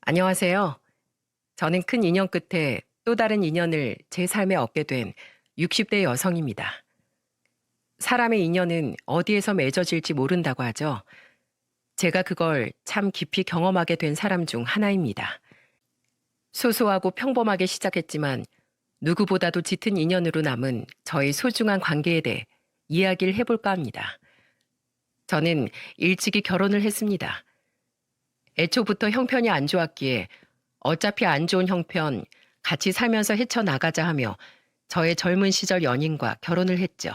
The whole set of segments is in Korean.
안녕하세요. 저는 큰 인연 끝에 또 다른 인연을 제 삶에 얻게 된 60대 여성입니다. 사람의 인연은 어디에서 맺어질지 모른다고 하죠. 제가 그걸 참 깊이 경험하게 된 사람 중 하나입니다. 소소하고 평범하게 시작했지만 누구보다도 짙은 인연으로 남은 저의 소중한 관계에 대해 이야기를 해볼까 합니다. 저는 일찍이 결혼을 했습니다. 애초부터 형편이 안 좋았기에 어차피 안 좋은 형편 같이 살면서 헤쳐나가자 하며 저의 젊은 시절 연인과 결혼을 했죠.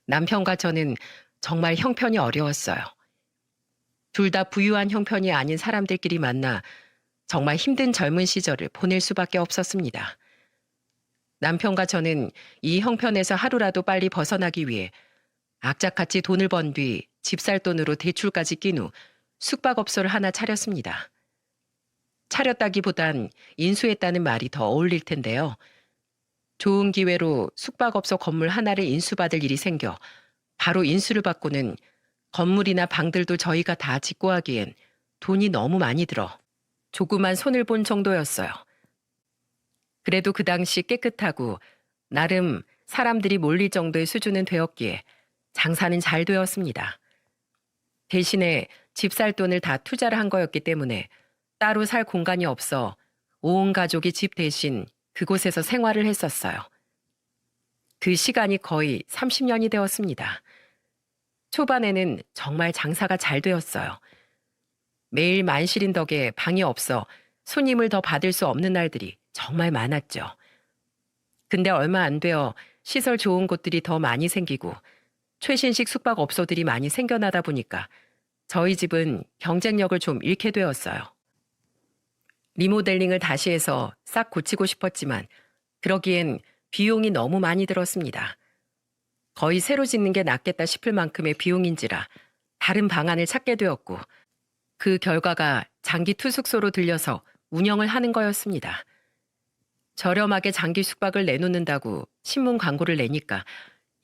남편과 저는 정말 형편이 어려웠어요. 둘 다 부유한 형편이 아닌 사람들끼리 만나 정말 힘든 젊은 시절을 보낼 수밖에 없었습니다. 남편과 저는 이 형편에서 하루라도 빨리 벗어나기 위해 악착같이 돈을 번 뒤 집 살 돈으로 대출까지 낀 후 숙박업소를 하나 차렸습니다. 차렸다기보단 인수했다는 말이 더 어울릴 텐데요. 좋은 기회로 숙박업소 건물 하나를 인수받을 일이 생겨 바로 인수를 받고는 건물이나 방들도 저희가 다 짓고 하기엔 돈이 너무 많이 들어 조그만 손을 본 정도였어요. 그래도 그 당시 깨끗하고 나름 사람들이 몰릴 정도의 수준은 되었기에 장사는 잘 되었습니다. 대신에 집 살 돈을 다 투자를 한 거였기 때문에 따로 살 공간이 없어 온 가족이 집 대신 그곳에서 생활을 했었어요. 그 시간이 거의 30년이 되었습니다. 초반에는 정말 장사가 잘 되었어요. 매일 만실인 덕에 방이 없어 손님을 더 받을 수 없는 날들이 정말 많았죠. 근데 얼마 안 되어 시설 좋은 곳들이 더 많이 생기고 최신식 숙박업소들이 많이 생겨나다 보니까 저희 집은 경쟁력을 좀 잃게 되었어요. 리모델링을 다시 해서 싹 고치고 싶었지만 그러기엔 비용이 너무 많이 들었습니다. 거의 새로 짓는 게 낫겠다 싶을 만큼의 비용인지라 다른 방안을 찾게 되었고 그 결과가 장기 투숙소로 들려서 운영을 하는 거였습니다. 저렴하게 장기 숙박을 내놓는다고 신문 광고를 내니까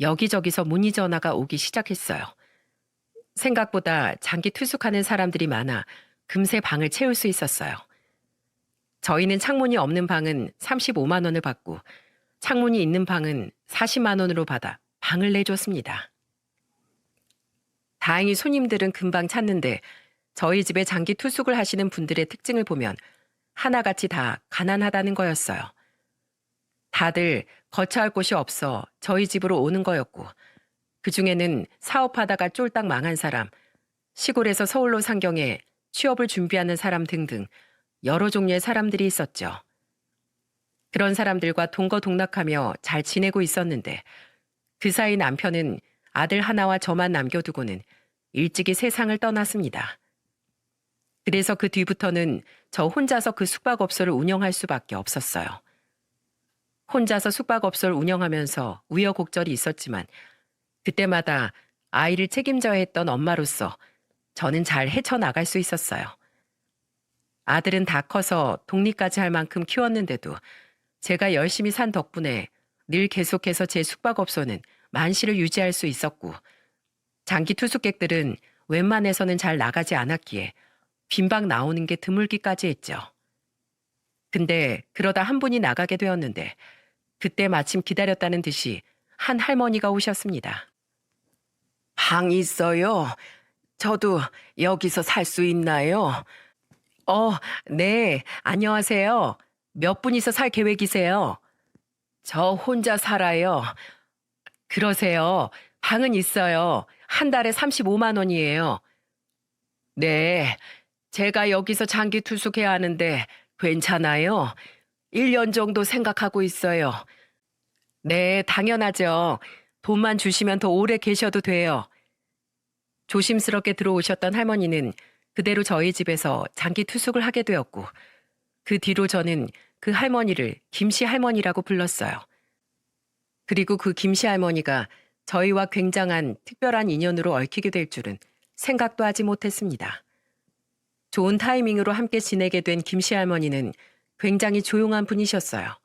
여기저기서 문의 전화가 오기 시작했어요. 생각보다 장기 투숙하는 사람들이 많아 금세 방을 채울 수 있었어요. 저희는 창문이 없는 방은 35만 원을 받고 창문이 있는 방은 40만 원으로 받아 방을 내줬습니다. 다행히 손님들은 금방 찾는데 저희 집에 장기 투숙을 하시는 분들의 특징을 보면 하나같이 다 가난하다는 거였어요. 다들 거처할 곳이 없어 저희 집으로 오는 거였고 그중에는 사업하다가 쫄딱 망한 사람, 시골에서 서울로 상경해 취업을 준비하는 사람 등등 여러 종류의 사람들이 있었죠. 그런 사람들과 동거동락하며 잘 지내고 있었는데 그 사이 남편은 아들 하나와 저만 남겨두고는 일찍이 세상을 떠났습니다. 그래서 그 뒤부터는 저 혼자서 그 숙박업소를 운영할 수밖에 없었어요. 혼자서 숙박업소를 운영하면서 우여곡절이 있었지만 그때마다 아이를 책임져야 했던 엄마로서 저는 잘 헤쳐나갈 수 있었어요. 아들은 다 커서 독립까지 할 만큼 키웠는데도 제가 열심히 산 덕분에 늘 계속해서 제 숙박업소는 만실을 유지할 수 있었고 장기 투숙객들은 웬만해서는 잘 나가지 않았기에 빈방 나오는 게 드물기까지 했죠. 근데 그러다 한 분이 나가게 되었는데 그때 마침 기다렸다는 듯이 한 할머니가 오셨습니다. 방 있어요? 저도 여기서 살 수 있나요? 네, 안녕하세요. 몇 분이서 살 계획이세요? 저 혼자 살아요. 그러세요. 방은 있어요. 한 달에 35만 원이에요. 네, 제가 여기서 장기 투숙해야 하는데 괜찮아요? 1년 정도 생각하고 있어요. 네, 당연하죠. 돈만 주시면 더 오래 계셔도 돼요. 조심스럽게 들어오셨던 할머니는 그대로 저희 집에서 장기 투숙을 하게 되었고 그 뒤로 저는 그 할머니를 김씨 할머니라고 불렀어요. 그리고 그 김씨 할머니가 저희와 굉장한 특별한 인연으로 얽히게 될 줄은 생각도 하지 못했습니다. 좋은 타이밍으로 함께 지내게 된 김씨 할머니는 굉장히 조용한 분이셨어요.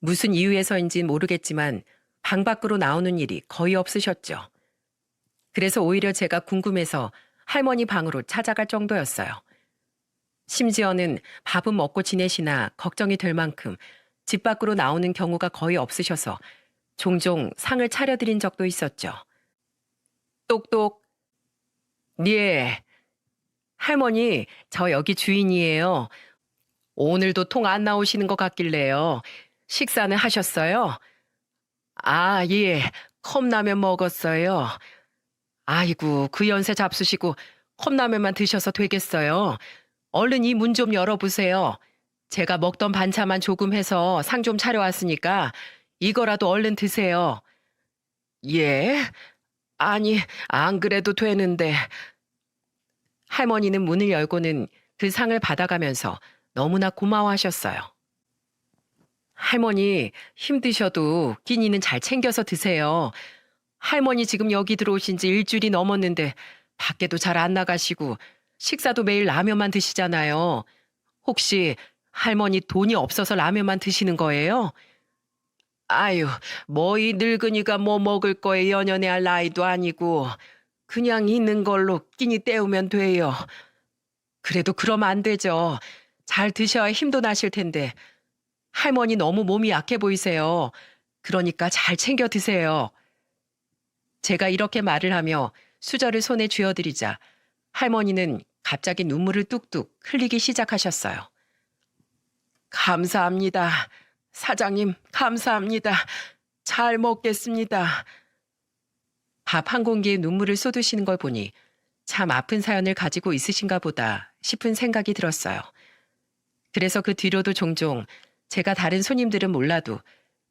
무슨 이유에서인지 모르겠지만 방 밖으로 나오는 일이 거의 없으셨죠. 그래서 오히려 제가 궁금해서 할머니 방으로 찾아갈 정도였어요. 심지어는 밥은 먹고 지내시나 걱정이 될 만큼 집 밖으로 나오는 경우가 거의 없으셔서 종종 상을 차려드린 적도 있었죠. 똑똑. 예. 할머니, 저 여기 주인이에요. 오늘도 통 안 나오시는 것 같길래요. 식사는 하셨어요? 아, 예. 컵라면 먹었어요. 아이고, 그 연세 잡수시고 컵라면만 드셔서 되겠어요. 얼른 이 문 좀 열어보세요. 제가 먹던 반찬만 조금 해서 상 좀 차려왔으니까 이거라도 얼른 드세요. 예? 아니, 안 그래도 되는데. 할머니는 문을 열고는 그 상을 받아가면서 너무나 고마워하셨어요. 할머니, 힘드셔도 끼니는 잘 챙겨서 드세요. 할머니 지금 여기 들어오신 지 일주일이 넘었는데 밖에도 잘 안 나가시고 식사도 매일 라면만 드시잖아요. 혹시 할머니 돈이 없어서 라면만 드시는 거예요? 아유, 뭐 이 늙은이가 뭐 먹을 거에 연연해 할 나이도 아니고 그냥 있는 걸로 끼니 때우면 돼요. 그래도 그러면 안 되죠. 잘 드셔야 힘도 나실 텐데 할머니 너무 몸이 약해 보이세요. 그러니까 잘 챙겨 드세요. 제가 이렇게 말을 하며 수저를 손에 쥐어드리자 할머니는 갑자기 눈물을 뚝뚝 흘리기 시작하셨어요. 감사합니다. 사장님, 감사합니다. 잘 먹겠습니다. 밥 한 공기에 눈물을 쏟으시는 걸 보니 참 아픈 사연을 가지고 있으신가 보다 싶은 생각이 들었어요. 그래서 그 뒤로도 종종 제가 다른 손님들은 몰라도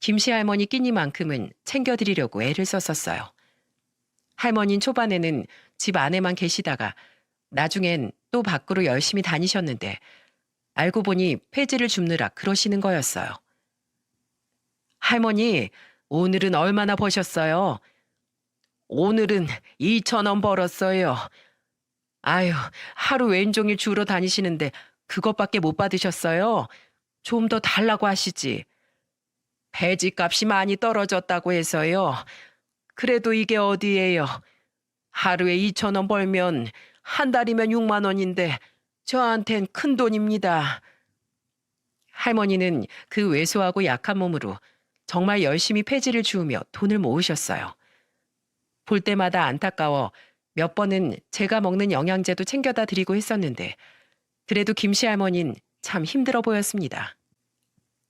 김씨 할머니 끼니만큼은 챙겨드리려고 애를 썼었어요. 할머니는 초반에는 집 안에만 계시다가 나중엔 또 밖으로 열심히 다니셨는데 알고 보니 폐지를 줍느라 그러시는 거였어요. 할머니, 오늘은 얼마나 버셨어요? 오늘은 2,000원 벌었어요. 아유, 하루 왼종일 주우러 다니시는데 그것밖에 못 받으셨어요? 좀 더 달라고 하시지. 배지 값이 많이 떨어졌다고 해서요. 그래도 이게 어디예요? 하루에 2,000원 벌면 한 달이면 6만 원인데 저한텐 큰 돈입니다. 할머니는 그 왜소하고 약한 몸으로 정말 열심히 폐지를 주우며 돈을 모으셨어요. 볼 때마다 안타까워 몇 번은 제가 먹는 영양제도 챙겨다 드리고 했었는데 그래도 김씨 할머니는 참 힘들어 보였습니다.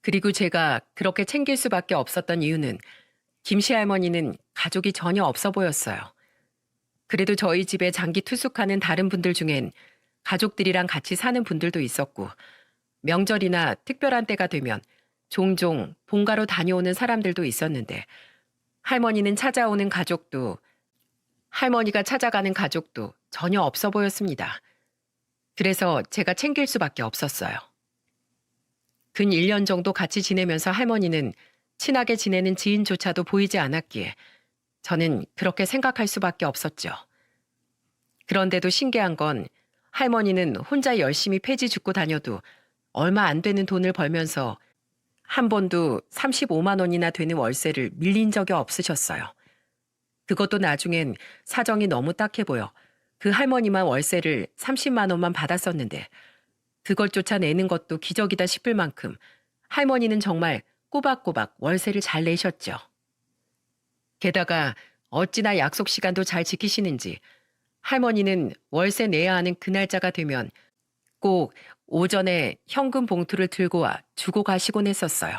그리고 제가 그렇게 챙길 수밖에 없었던 이유는 김씨 할머니는 가족이 전혀 없어 보였어요. 그래도 저희 집에 장기 투숙하는 다른 분들 중엔 가족들이랑 같이 사는 분들도 있었고 명절이나 특별한 때가 되면 종종 본가로 다녀오는 사람들도 있었는데 할머니는 찾아오는 가족도 할머니가 찾아가는 가족도 전혀 없어 보였습니다. 그래서 제가 챙길 수밖에 없었어요. 근 1년 정도 같이 지내면서 할머니는 친하게 지내는 지인조차도 보이지 않았기에 저는 그렇게 생각할 수밖에 없었죠. 그런데도 신기한 건 할머니는 혼자 열심히 폐지 줍고 다녀도 얼마 안 되는 돈을 벌면서 한 번도 35만 원이나 되는 월세를 밀린 적이 없으셨어요. 그것도 나중엔 사정이 너무 딱해 보여 그 할머니만 월세를 30만 원만 받았었는데 그것조차 내는 것도 기적이다 싶을 만큼 할머니는 정말 꼬박꼬박 월세를 잘 내셨죠. 게다가 어찌나 약속 시간도 잘 지키시는지 할머니는 월세 내야 하는 그 날짜가 되면 꼭 오전에 현금 봉투를 들고 와 주고 가시곤 했었어요.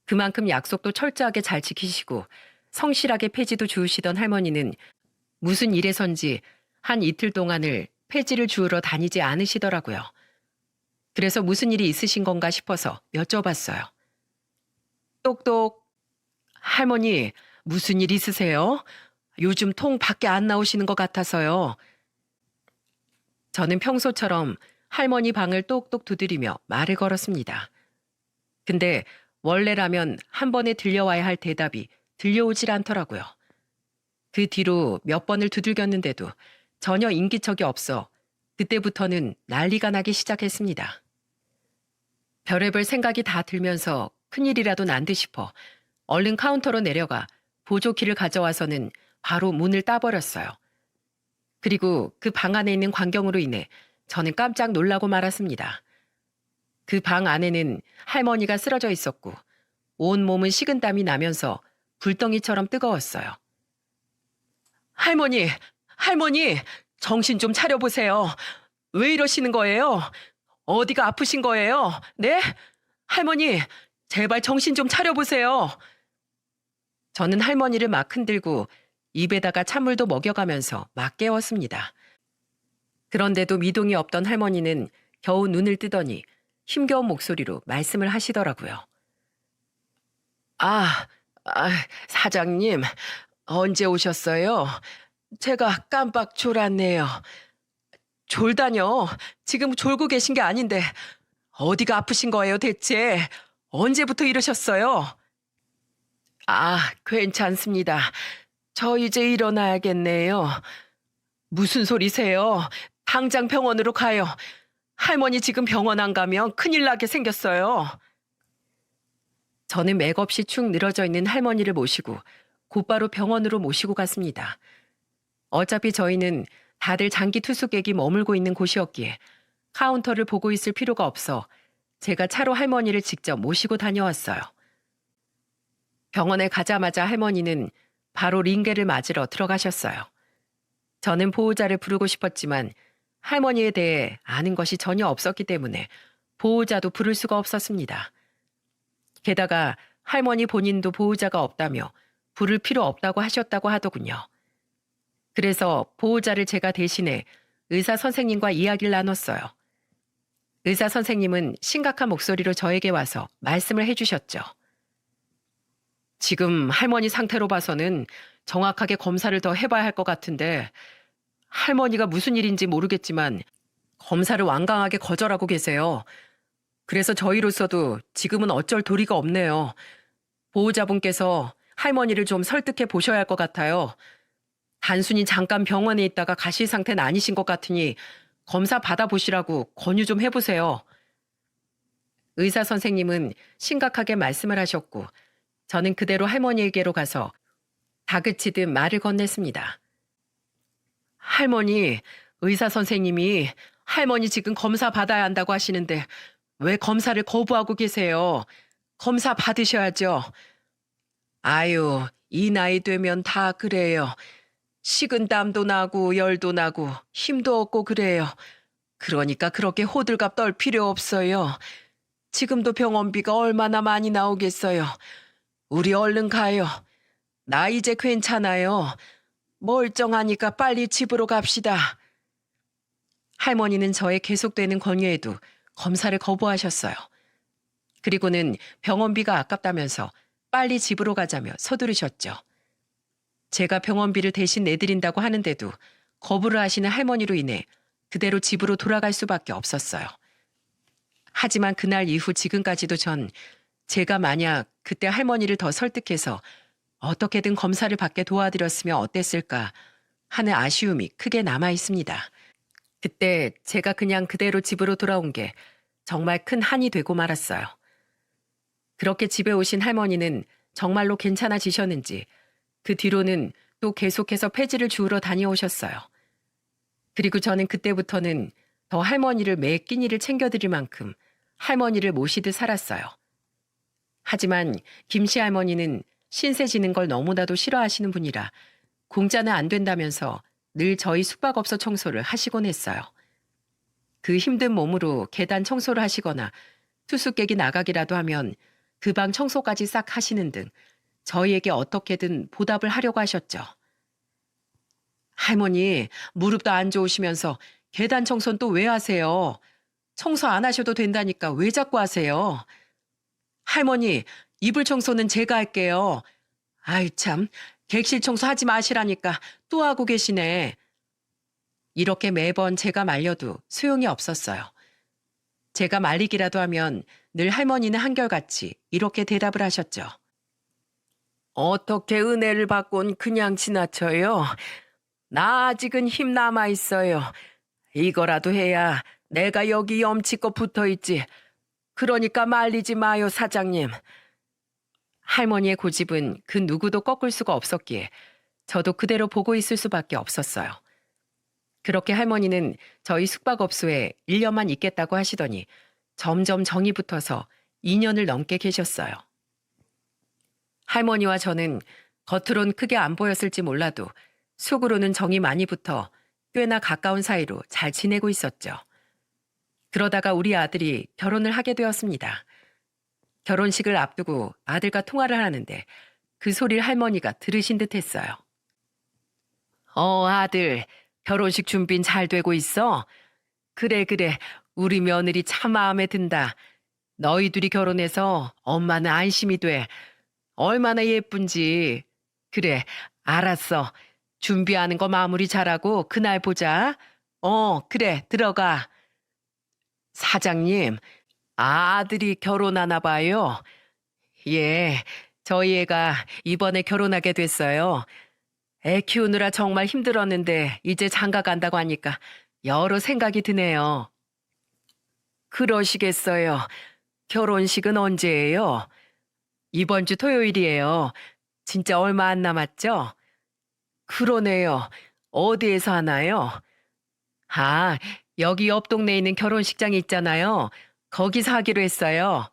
그만큼 약속도 철저하게 잘 지키시고 성실하게 폐지도 주우시던 할머니는 무슨 일에선지 한 이틀 동안을 폐지를 주우러 다니지 않으시더라고요. 그래서 무슨 일이 있으신 건가 싶어서 여쭤봤어요. 똑똑. 할머니, 무슨 일 있으세요? 요즘 통 밖에 안 나오시는 것 같아서요. 저는 평소처럼 할머니 방을 똑똑 두드리며 말을 걸었습니다. 근데 원래라면 한 번에 들려와야 할 대답이 들려오질 않더라고요. 그 뒤로 몇 번을 두들겼는데도 전혀 인기척이 없어 그때부터는 난리가 나기 시작했습니다. 별의별 생각이 다 들면서 큰일이라도 난 듯 싶어 얼른 카운터로 내려가 보조키를 가져와서는 바로 문을 따버렸어요. 그리고 그 방 안에 있는 광경으로 인해 저는 깜짝 놀라고 말았습니다. 그 방 안에는 할머니가 쓰러져 있었고 온 몸은 식은땀이 나면서 불덩이처럼 뜨거웠어요. 할머니, 할머니, 정신 좀 차려보세요. 왜 이러시는 거예요? 어디가 아프신 거예요? 네? 할머니, 제발 정신 좀 차려보세요. 저는 할머니를 막 흔들고 입에다가 찬물도 먹여가면서 막 깨웠습니다. 그런데도 미동이 없던 할머니는 겨우 눈을 뜨더니 힘겨운 목소리로 말씀을 하시더라고요. 아, 아, 사장님, 언제 오셨어요? 제가 깜빡 졸았네요. 졸다뇨. 지금 졸고 계신 게 아닌데 어디가 아프신 거예요, 대체? 언제부터 이러셨어요? 아, 괜찮습니다. 저 이제 일어나야겠네요. 무슨 소리세요? 당장 병원으로 가요. 할머니 지금 병원 안 가면 큰일 나게 생겼어요. 저는 맥없이 축 늘어져 있는 할머니를 모시고 곧바로 병원으로 모시고 갔습니다. 어차피 저희는 다들 장기 투숙객이 머물고 있는 곳이었기에 카운터를 보고 있을 필요가 없어 제가 차로 할머니를 직접 모시고 다녀왔어요. 병원에 가자마자 할머니는 바로 링게를 맞으러 들어가셨어요. 저는 보호자를 부르고 싶었지만 할머니에 대해 아는 것이 전혀 없었기 때문에 보호자도 부를 수가 없었습니다. 게다가 할머니 본인도 보호자가 없다며 부를 필요 없다고 하셨다고 하더군요. 그래서 보호자를 제가 대신해 의사 선생님과 이야기를 나눴어요. 의사 선생님은 심각한 목소리로 저에게 와서 말씀을 해주셨죠. 지금 할머니 상태로 봐서는 정확하게 검사를 더 해봐야 할 것 같은데 할머니가 무슨 일인지 모르겠지만 검사를 완강하게 거절하고 계세요. 그래서 저희로서도 지금은 어쩔 도리가 없네요. 보호자분께서 할머니를 좀 설득해 보셔야 할 것 같아요. 단순히 잠깐 병원에 있다가 가실 상태는 아니신 것 같으니 검사 받아보시라고 권유 좀 해보세요. 의사 선생님은 심각하게 말씀을 하셨고 저는 그대로 할머니에게로 가서 다그치듯 말을 건넸습니다. 할머니, 의사 선생님이 할머니 지금 검사 받아야 한다고 하시는데 왜 검사를 거부하고 계세요? 검사 받으셔야죠. 아유, 이 나이 되면 다 그래요. 식은땀도 나고 열도 나고 힘도 없고 그래요. 그러니까 그렇게 호들갑 떨 필요 없어요. 지금도 병원비가 얼마나 많이 나오겠어요. 우리 얼른 가요. 나 이제 괜찮아요. 멀쩡하니까 빨리 집으로 갑시다. 할머니는 저의 계속되는 권유에도 검사를 거부하셨어요. 그리고는 병원비가 아깝다면서 빨리 집으로 가자며 서두르셨죠. 제가 병원비를 대신 내드린다고 하는데도 거부를 하시는 할머니로 인해 그대로 집으로 돌아갈 수밖에 없었어요. 하지만 그날 이후 지금까지도 전 제가 만약 그때 할머니를 더 설득해서 어떻게든 검사를 받게 도와드렸으면 어땠을까 하는 아쉬움이 크게 남아 있습니다. 그때 제가 그냥 그대로 집으로 돌아온 게 정말 큰 한이 되고 말았어요. 그렇게 집에 오신 할머니는 정말로 괜찮아지셨는지 그 뒤로는 또 계속해서 폐지를 주우러 다녀오셨어요. 그리고 저는 그때부터는 더 할머니를 매 끼니를 챙겨드릴 만큼 할머니를 모시듯 살았어요. 하지만 김씨 할머니는 신세 지는 걸 너무나도 싫어하시는 분이라 공짜는 안 된다면서 늘 저희 숙박업소 청소를 하시곤 했어요. 그 힘든 몸으로 계단 청소를 하시거나 투숙객이 나가기라도 하면 그 방 청소까지 싹 하시는 등 저희에게 어떻게든 보답을 하려고 하셨죠. 할머니, 무릎도 안 좋으시면서 계단 청소는 또 왜 하세요? 청소 안 하셔도 된다니까 왜 자꾸 하세요? 할머니, 이불 청소는 제가 할게요. 아이 참, 객실 청소하지 마시라니까 또 하고 계시네. 이렇게 매번 제가 말려도 소용이 없었어요. 제가 말리기라도 하면 늘 할머니는 한결같이 이렇게 대답을 하셨죠. 어떻게 은혜를 받곤 그냥 지나쳐요? 나 아직은 힘 남아 있어요. 이거라도 해야 내가 여기 염치껏 붙어 있지. 그러니까 말리지 마요, 사장님. 할머니의 고집은 그 누구도 꺾을 수가 없었기에 저도 그대로 보고 있을 수밖에 없었어요. 그렇게 할머니는 저희 숙박업소에 1년만 있겠다고 하시더니 점점 정이 붙어서 2년을 넘게 계셨어요. 할머니와 저는 겉으론 크게 안 보였을지 몰라도 속으로는 정이 많이 붙어 꽤나 가까운 사이로 잘 지내고 있었죠. 그러다가 우리 아들이 결혼을 하게 되었습니다. 결혼식을 앞두고 아들과 통화를 하는데 그 소리를 할머니가 들으신 듯 했어요. 아들, 결혼식 준비는 잘 되고 있어? 그래, 그래. 우리 며느리 참 마음에 든다. 너희 둘이 결혼해서 엄마는 안심이 돼. 얼마나 예쁜지. 그래, 알았어. 준비하는 거 마무리 잘하고 그날 보자. 그래, 들어가. 사장님, 아들이 결혼하나 봐요. 예, 저희 애가 이번에 결혼하게 됐어요. 애 키우느라 정말 힘들었는데 이제 장가 간다고 하니까 여러 생각이 드네요. 그러시겠어요. 결혼식은 언제예요? 이번 주 토요일이에요. 진짜 얼마 안 남았죠? 그러네요. 어디에서 하나요? 아, 여기 옆 동네에 있는 결혼식장이 있잖아요. 거기서 하기로 했어요.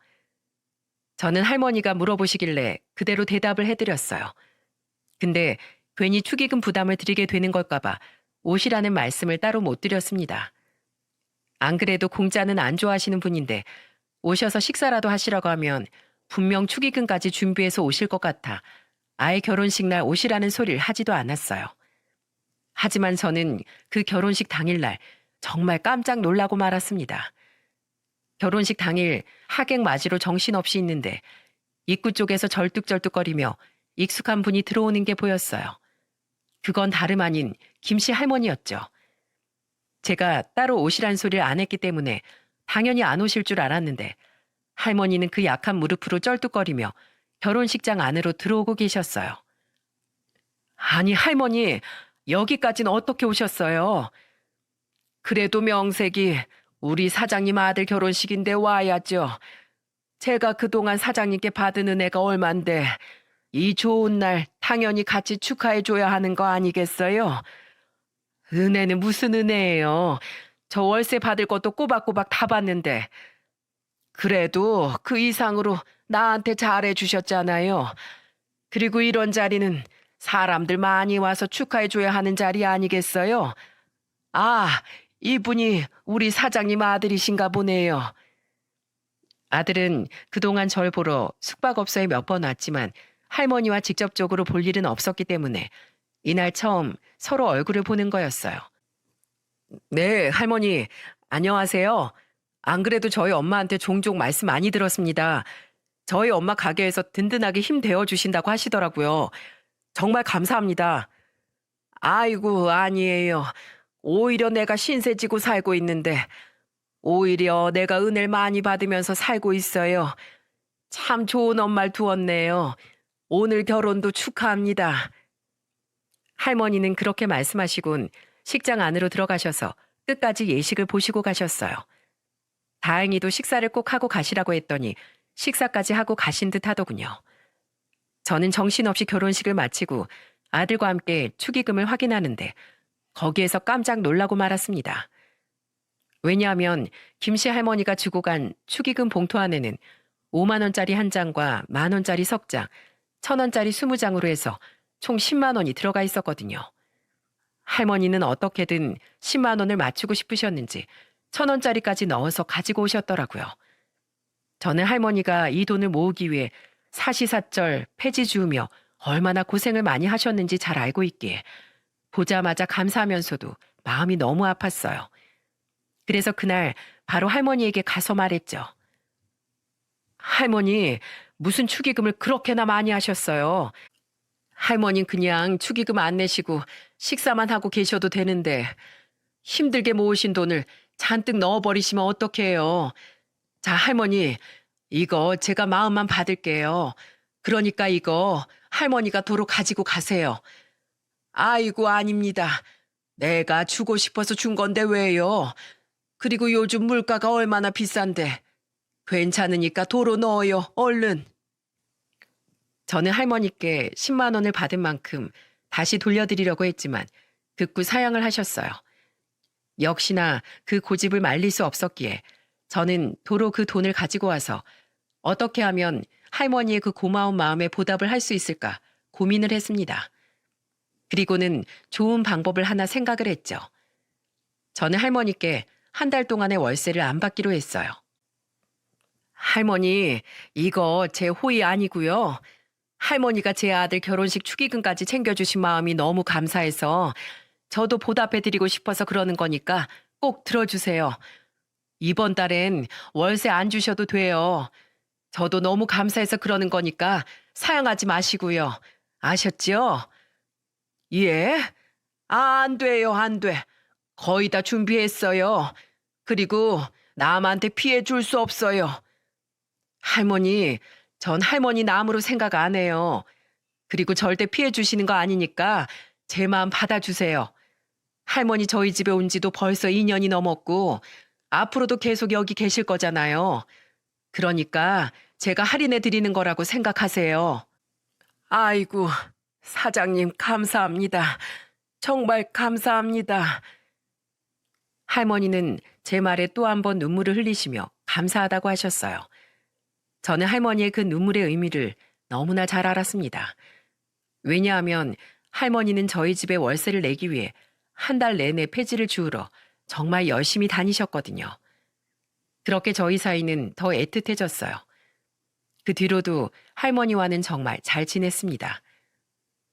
저는 할머니가 물어보시길래 그대로 대답을 해드렸어요. 근데 괜히 축의금 부담을 드리게 되는 걸까봐 오시라는 말씀을 따로 못 드렸습니다. 안 그래도 공짜는 안 좋아하시는 분인데 오셔서 식사라도 하시라고 하면 분명 축의금까지 준비해서 오실 것 같아 아예 결혼식 날 오시라는 소리를 하지도 않았어요. 하지만 저는 그 결혼식 당일날 정말 깜짝 놀라고 말았습니다. 결혼식 당일 하객 맞이로 정신없이 있는데 입구 쪽에서 절뚝절뚝거리며 익숙한 분이 들어오는 게 보였어요. 그건 다름 아닌 김씨 할머니였죠. 제가 따로 오시란 소리를 안 했기 때문에 당연히 안 오실 줄 알았는데 할머니는 그 약한 무릎으로 쩔뚝거리며 결혼식장 안으로 들어오고 계셨어요. 아니 할머니, 여기까지는 어떻게 오셨어요? 그래도 명색이 우리 사장님 아들 결혼식인데 와야죠. 제가 그동안 사장님께 받은 은혜가 얼만데 이 좋은 날 당연히 같이 축하해줘야 하는 거 아니겠어요? 은혜는 무슨 은혜예요. 저 월세 받을 것도 꼬박꼬박 다 받는데. 그래도 그 이상으로 나한테 잘해주셨잖아요. 그리고 이런 자리는 사람들 많이 와서 축하해줘야 하는 자리 아니겠어요? 아, 이분이 우리 사장님 아들이신가 보네요. 아들은 그동안 절 보러 숙박업소에 몇 번 왔지만 할머니와 직접적으로 볼 일은 없었기 때문에 이날 처음 서로 얼굴을 보는 거였어요. 네, 할머니, 안녕하세요. 안 그래도 저희 엄마한테 종종 말씀 많이 들었습니다. 저희 엄마 가게에서 든든하게 힘 되어 주신다고 하시더라고요. 정말 감사합니다. 아이고, 아니에요. 오히려 내가 신세지고 살고 있는데, 오히려 내가 은혜를 많이 받으면서 살고 있어요. 참 좋은 엄마를 두었네요. 오늘 결혼도 축하합니다. 할머니는 그렇게 말씀하시곤 식장 안으로 들어가셔서 끝까지 예식을 보시고 가셨어요. 다행히도 식사를 꼭 하고 가시라고 했더니 식사까지 하고 가신 듯 하더군요. 저는 정신없이 결혼식을 마치고 아들과 함께 축의금을 확인하는데 거기에서 깜짝 놀라고 말았습니다. 왜냐하면 김씨 할머니가 주고 간 축의금 봉투 안에는 5만 원짜리 한 장과 1만 원짜리 석 장, 1,000원짜리 20장으로 해서 총 10만 원이 들어가 있었거든요. 할머니는 어떻게든 10만 원을 맞추고 싶으셨는지 1,000원짜리까지 넣어서 가지고 오셨더라고요. 저는 할머니가 이 돈을 모으기 위해 사시사철 폐지 주우며 얼마나 고생을 많이 하셨는지 잘 알고 있기에 보자마자 감사하면서도 마음이 너무 아팠어요. 그래서 그날 바로 할머니에게 가서 말했죠. 할머니, 무슨 축의금을 그렇게나 많이 하셨어요? 할머니는 그냥 축의금 안 내시고 식사만 하고 계셔도 되는데 힘들게 모으신 돈을 잔뜩 넣어버리시면 어떡해요. 자, 할머니, 이거 제가 마음만 받을게요. 그러니까 이거 할머니가 도로 가지고 가세요. 아이고, 아닙니다. 내가 주고 싶어서 준 건데 왜요? 그리고 요즘 물가가 얼마나 비싼데. 괜찮으니까 도로 넣어요, 얼른. 저는 할머니께 10만 원을 받은 만큼 다시 돌려드리려고 했지만 극구 사양을 하셨어요. 역시나 그 고집을 말릴 수 없었기에 저는 도로 그 돈을 가지고 와서 어떻게 하면 할머니의 그 고마운 마음에 보답을 할 수 있을까 고민을 했습니다. 그리고는 좋은 방법을 하나 생각을 했죠. 저는 할머니께 한 달 동안의 월세를 안 받기로 했어요. 할머니, 이거 제 호의 아니고요. 할머니가 제 아들 결혼식 축의금까지 챙겨주신 마음이 너무 감사해서 저도 보답해드리고 싶어서 그러는 거니까 꼭 들어주세요. 이번 달엔 월세 안 주셔도 돼요. 저도 너무 감사해서 그러는 거니까 사양하지 마시고요. 아셨지요? 예? 아, 안 돼요, 안 돼. 거의 다 준비했어요. 그리고 남한테 피해 줄 수 없어요. 할머니, 전 할머니 남으로 생각 안 해요. 그리고 절대 피해 주시는 거 아니니까 제 마음 받아주세요. 할머니 저희 집에 온 지도 벌써 2년이 넘었고 앞으로도 계속 여기 계실 거잖아요. 그러니까 제가 할인해 드리는 거라고 생각하세요. 아이고, 사장님 감사합니다. 정말 감사합니다. 할머니는 제 말에 또 한 번 눈물을 흘리시며 감사하다고 하셨어요. 저는 할머니의 그 눈물의 의미를 너무나 잘 알았습니다. 왜냐하면 할머니는 저희 집에 월세를 내기 위해 한 달 내내 폐지를 주우러 정말 열심히 다니셨거든요. 그렇게 저희 사이는 더 애틋해졌어요. 그 뒤로도 할머니와는 정말 잘 지냈습니다.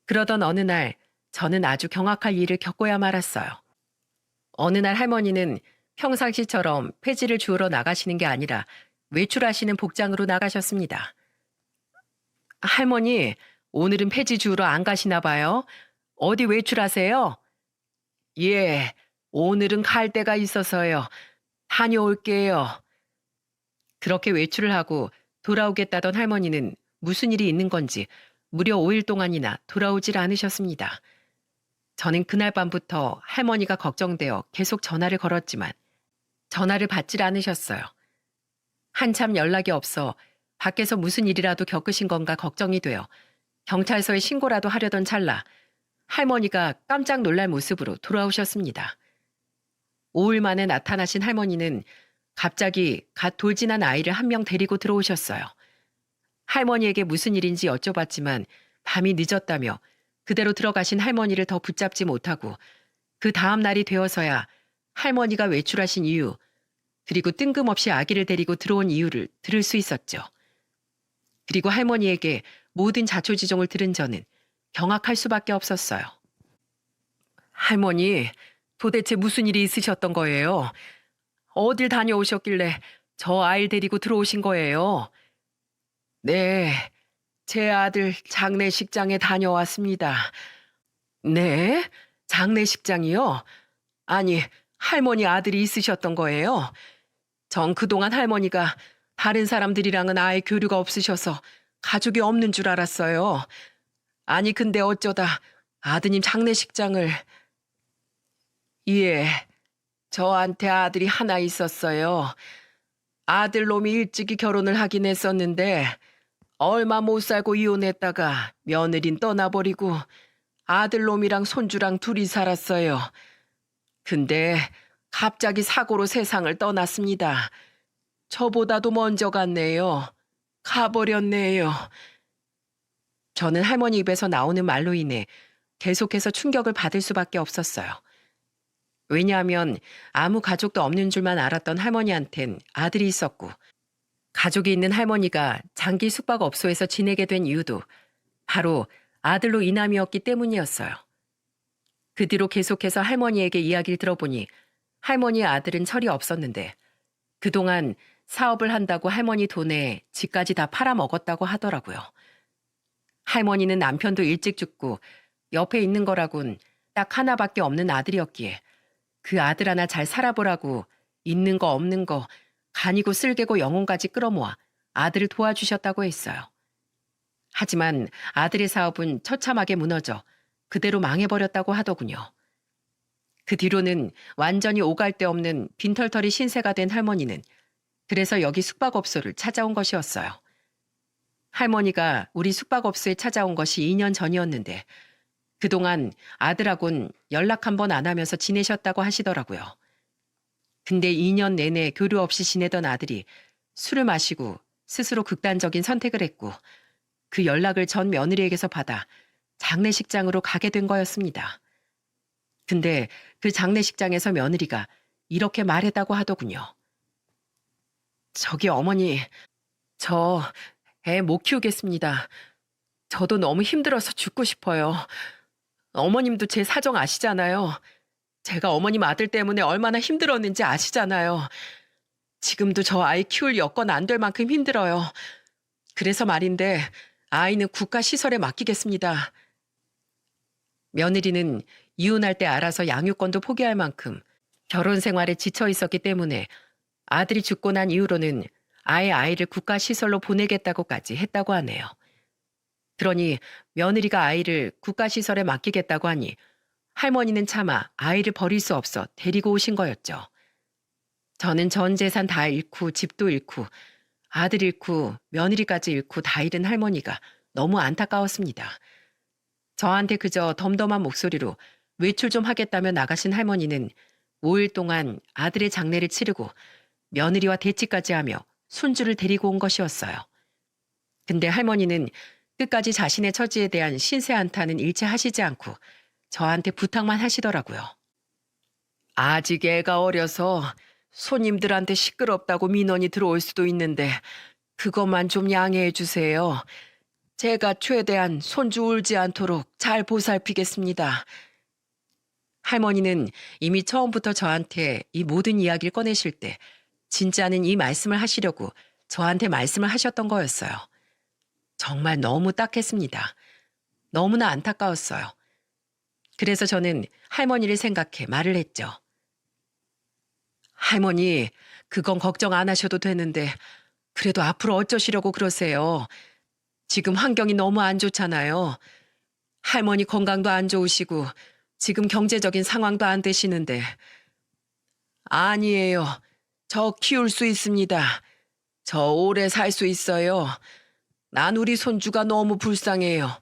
그러던 어느 날 저는 아주 경악할 일을 겪어야 말았어요. 어느 날 할머니는 평상시처럼 폐지를 주우러 나가시는 게 아니라 외출하시는 복장으로 나가셨습니다. 할머니, 오늘은 폐지 주우러 안 가시나 봐요? 어디 외출하세요? 예, 오늘은 갈 데가 있어서요. 다녀올게요. 그렇게 외출을 하고 돌아오겠다던 할머니는 무슨 일이 있는 건지 무려 5일 동안이나 돌아오질 않으셨습니다. 저는 그날 밤부터 할머니가 걱정되어 계속 전화를 걸었지만 전화를 받질 않으셨어요. 한참 연락이 없어 밖에서 무슨 일이라도 겪으신 건가 걱정이 되어 경찰서에 신고라도 하려던 찰나 할머니가 깜짝 놀랄 모습으로 돌아오셨습니다. 5일 만에 나타나신 할머니는 갑자기 갓 돌진한 아이를 한 명 데리고 들어오셨어요. 할머니에게 무슨 일인지 여쭤봤지만 밤이 늦었다며 그대로 들어가신 할머니를 더 붙잡지 못하고 그 다음 날이 되어서야 할머니가 외출하신 이유, 그리고 뜬금없이 아기를 데리고 들어온 이유를 들을 수 있었죠. 그리고 할머니에게 모든 자초지종을 들은 저는 경악할 수밖에 없었어요. 할머니, 도대체 무슨 일이 있으셨던 거예요? 어딜 다녀오셨길래 저 아이를 데리고 들어오신 거예요? 네, 제 아들 장례식장에 다녀왔습니다. 네? 장례식장이요? 아니, 할머니 아들이 있으셨던 거예요? 전 그동안 할머니가 다른 사람들이랑은 아예 교류가 없으셔서 가족이 없는 줄 알았어요. 아니, 근데 어쩌다 아드님 장례식장을... 예, 저한테 아들이 하나 있었어요. 아들놈이 일찍이 결혼을 하긴 했었는데 얼마 못 살고 이혼했다가 며느린 떠나버리고 아들놈이랑 손주랑 둘이 살았어요. 근데 갑자기 사고로 세상을 떠났습니다. 저보다도 먼저 갔네요. 가버렸네요. 저는 할머니 입에서 나오는 말로 인해 계속해서 충격을 받을 수밖에 없었어요. 왜냐하면 아무 가족도 없는 줄만 알았던 할머니한텐 아들이 있었고 가족이 있는 할머니가 장기 숙박업소에서 지내게 된 이유도 바로 아들로 인함이었기 때문이었어요. 그 뒤로 계속해서 할머니에게 이야기를 들어보니 할머니의 아들은 철이 없었는데 그동안 사업을 한다고 할머니 돈에 집까지 다 팔아먹었다고 하더라고요. 할머니는 남편도 일찍 죽고 옆에 있는 거라곤 딱 하나밖에 없는 아들이었기에 그 아들 하나 잘 살아보라고 있는 거 없는 거 간이고 쓸개고 영혼까지 끌어모아 아들을 도와주셨다고 했어요. 하지만 아들의 사업은 처참하게 무너져 그대로 망해버렸다고 하더군요. 그 뒤로는 완전히 오갈 데 없는 빈털터리 신세가 된 할머니는 그래서 여기 숙박업소를 찾아온 것이었어요. 할머니가 우리 숙박업소에 찾아온 것이 2년 전이었는데 그동안 아들하고는 연락 한 번 안 하면서 지내셨다고 하시더라고요. 근데 2년 내내 교류 없이 지내던 아들이 술을 마시고 스스로 극단적인 선택을 했고 그 연락을 전 며느리에게서 받아 장례식장으로 가게 된 거였습니다. 근데 그 장례식장에서 며느리가 이렇게 말했다고 하더군요. 저기 어머니, 저 애 못 키우겠습니다. 저도 너무 힘들어서 죽고 싶어요. 어머님도 제 사정 아시잖아요. 제가 어머님 아들 때문에 얼마나 힘들었는지 아시잖아요. 지금도 저 아이 키울 여건 안 될 만큼 힘들어요. 그래서 말인데 아이는 국가 시설에 맡기겠습니다. 며느리는 이혼할 때 알아서 양육권도 포기할 만큼 결혼 생활에 지쳐 있었기 때문에 아들이 죽고 난 이후로는 아예 아이를 국가 시설로 보내겠다고까지 했다고 하네요. 그러니 며느리가 아이를 국가 시설에 맡기겠다고 하니 할머니는 차마 아이를 버릴 수 없어 데리고 오신 거였죠. 저는 전 재산 다 잃고 집도 잃고 아들 잃고 며느리까지 잃고 다 잃은 할머니가 너무 안타까웠습니다. 저한테 그저 덤덤한 목소리로 외출 좀 하겠다며 나가신 할머니는 5일 동안 아들의 장례를 치르고 며느리와 대치까지 하며 손주를 데리고 온 것이었어요. 근데 할머니는 끝까지 자신의 처지에 대한 신세 한탄은 일체하시지 않고 저한테 부탁만 하시더라고요. 아직 애가 어려서 손님들한테 시끄럽다고 민원이 들어올 수도 있는데 그것만 좀 양해해 주세요. 제가 최대한 손주 울지 않도록 잘 보살피겠습니다. 할머니는 이미 처음부터 저한테 이 모든 이야기를 꺼내실 때 진짜는 이 말씀을 하시려고 저한테 말씀을 하셨던 거였어요. 정말 너무 딱했습니다. 너무나 안타까웠어요. 그래서 저는 할머니를 생각해 말을 했죠. 할머니, 그건 걱정 안 하셔도 되는데 그래도 앞으로 어쩌시려고 그러세요. 지금 환경이 너무 안 좋잖아요. 할머니 건강도 안 좋으시고 지금 경제적인 상황도 안 되시는데. 아니에요. 저 키울 수 있습니다. 저 오래 살 수 있어요. 난 우리 손주가 너무 불쌍해요.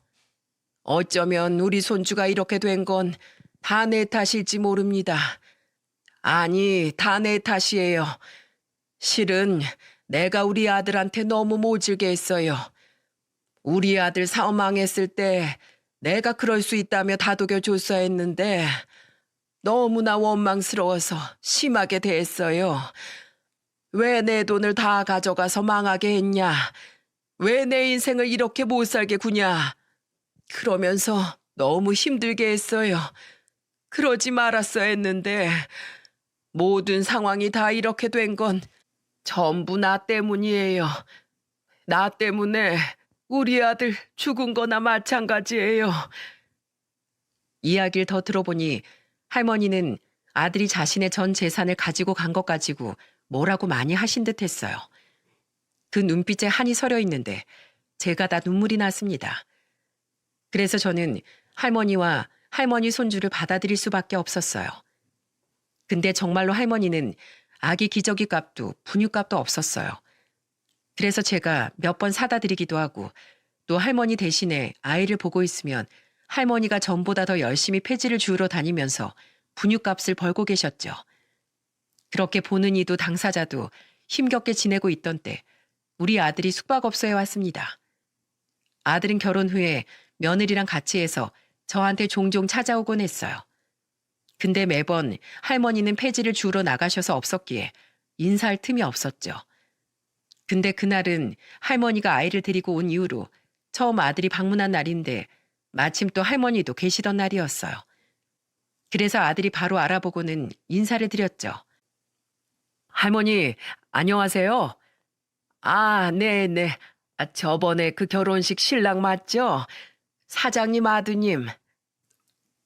어쩌면 우리 손주가 이렇게 된 건 다 내 탓일지 모릅니다. 아니, 다 내 탓이에요. 실은 내가 우리 아들한테 너무 모질게 했어요. 우리 아들 사업 망했을 때 내가 그럴 수 있다며 다독여 줬어야 했는데 너무나 원망스러워서 심하게 대했어요. 왜 내 돈을 다 가져가서 망하게 했냐? 왜 내 인생을 이렇게 못 살게 구냐? 그러면서 너무 힘들게 했어요. 그러지 말았어야 했는데 모든 상황이 다 이렇게 된 건 전부 나 때문이에요. 나 때문에 우리 아들 죽은 거나 마찬가지예요. 이야기를 더 들어보니 할머니는 아들이 자신의 전 재산을 가지고 간 것 가지고 뭐라고 많이 하신 듯 했어요. 그 눈빛에 한이 서려 있는데 제가 다 눈물이 났습니다. 그래서 저는 할머니와 할머니 손주를 받아들일 수밖에 없었어요. 근데 정말로 할머니는 아기 기저귀 값도 분유값도 없었어요. 그래서 제가 몇 번 사다 드리기도 하고 또 할머니 대신에 아이를 보고 있으면 할머니가 전보다 더 열심히 폐지를 주우러 다니면서 분유값을 벌고 계셨죠. 그렇게 보는 이도 당사자도 힘겹게 지내고 있던 때 우리 아들이 숙박업소에 왔습니다. 아들은 결혼 후에 며느리랑 같이 해서 저한테 종종 찾아오곤 했어요. 근데 매번 할머니는 폐지를 주우러 나가셔서 없었기에 인사할 틈이 없었죠. 근데 그날은 할머니가 아이를 데리고 온 이후로 처음 아들이 방문한 날인데 마침 또 할머니도 계시던 날이었어요. 그래서 아들이 바로 알아보고는 인사를 드렸죠. 할머니, 안녕하세요. 아, 네네. 저번에 그 결혼식 신랑 맞죠? 사장님 아드님.